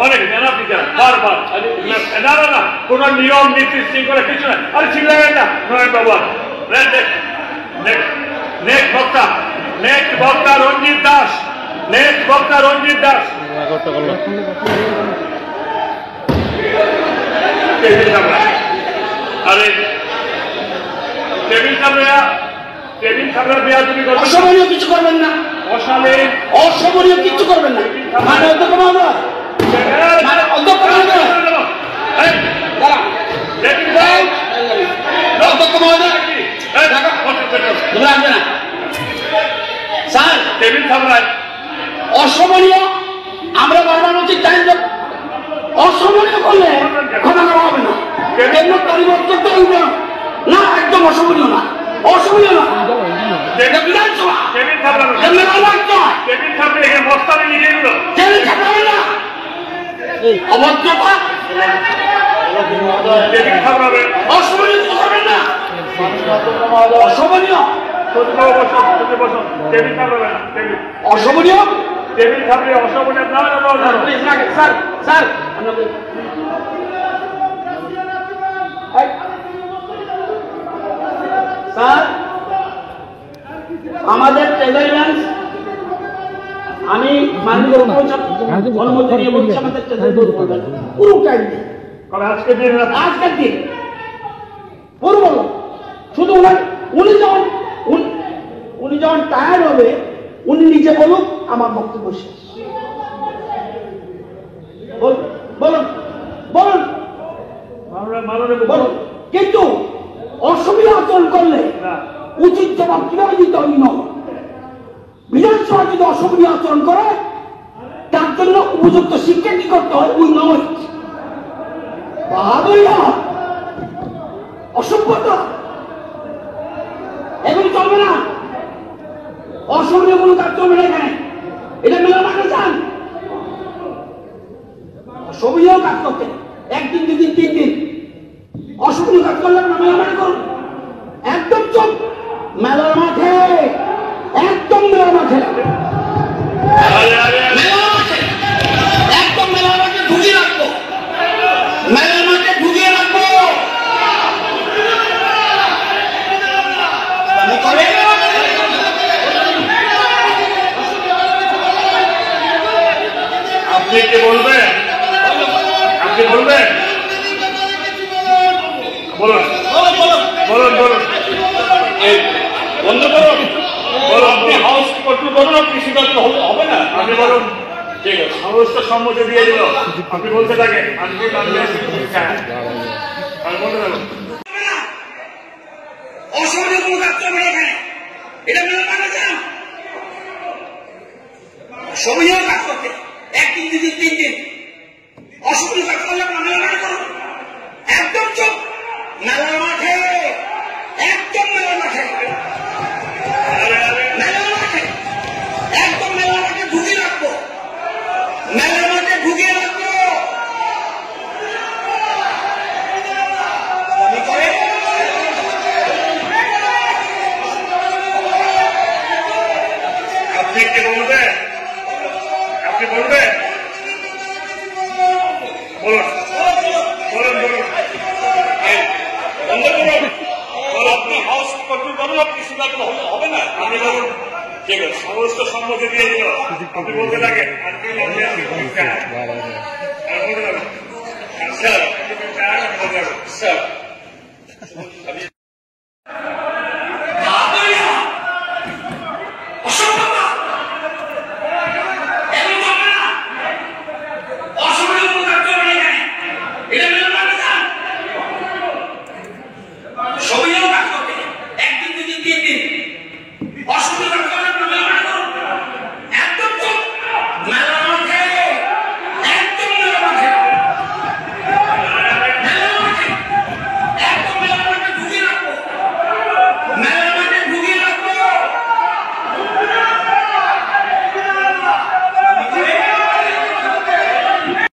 অনেক মেহনত দিতে বারবার না না না কোন নিয়ম নীতি শৃঙ্খলা কিছু না আরে চিল্লাবেন না নয় বাবা নেক্সট বক্তা রঞ্জিত দাস আরে টেবিল সামনে দেওয়া তুমি অসমনীয় কিছু করবেন না, অসমনীয় কিছু করবেন না। মানে অধ্যক্ষ মহোদয়, অধ্যক্ষ মহোদয়, অধ্যক্ষ মহোদয় স্যার টেবিল সামলায় অসমনীয়। আমরা বারবার বলছি টাইম অসমনীয় করলে ক্ষমা করা হবে না। কেন্দ্র পরিবর্তন তো না, একদম অসমনীয় না, অসমনীয় না। বিধানসভা অভদ্রতা অসমনীয় না, অসমনীয় অসমনীয় টেবিল থাকলে অসমনীয় স্যার স্যার স্যার আমাদের টেবিল বেঞ্চ আমি মাননীয় অনুমতি নিয়ে বলছি আমাদের টেবিল পুরো টাইম দিন আজকের দিন পুরো বলো। শুধু উনি যখন টায়ার্ড হবে উনি নিজে বলুন, আমার বক্তব্য শেষ। বলুন বলুন বলুন। কিন্তু অসুবিধা আচরণ করলে উচিত জবাব কিভাবে দিতে হয়? বিধানসভা যদি অসুবিধা আচরণ করে তার জন্য উপযুক্ত শিক্ষা কি করতে হয়? অসভ্যতা এগুলি চলবে না, অসুবিধা কোনো কাজ চলবে না এখানে। এটা মেলা মাঠে যান, অসুবিধাও কাজ করতে একদিন দুদিন 3 দিন অসুবিধা কাজ করলে না মেলা মাঠে করুন। একদম চুপ, মেলার মাঠে, একদম মেলার মাঠে, একদম মেলার মাঠে ঢুকিয়ে রাখবো, মেলার মাঠে ঢুকিয়ে রাখবো। আপনি কি বলবেন? বলুন বলুন বন্ধ করুন। আপনি হাউস কন্ট্রোল করুন, আপনি সিদ্ধান্ত হবে না। আপনি বলুন ঠিক আছে, হাউস তো সম্মতি দিয়ে দিল, আপনি বলতে থাকেন। আমি বলতে থাকুন অসুবিধা কোনো কাজ চলবে এখানে, এটা মেলা মাঠে যান, অসুবিধাও কাজ করতে একদিন দুদিন 3 দিন অসুবিধা কাজ করলে আপনার মেলা মাঠে করুন। একদম চুপ, মেলার মাঠে, একদম মেলার মাঠে, মেলার মাঠে, একদম মেলার মাঠে ঢুকিয়ে রাখবো, মেলার মাঠে ঢুকিয়ে রাখবো। আপনি কি বলবেন? বলুন বন্ধ করুন। আপনি হাউস কন্ট্রোল করুন, আপনি সিদ্ধান্ত হবে না। আপনি বলুন ঠিক আছে, সমস্ত সম্মতি দিয়ে দিল, আপনি বলতে থাকেন। স্যার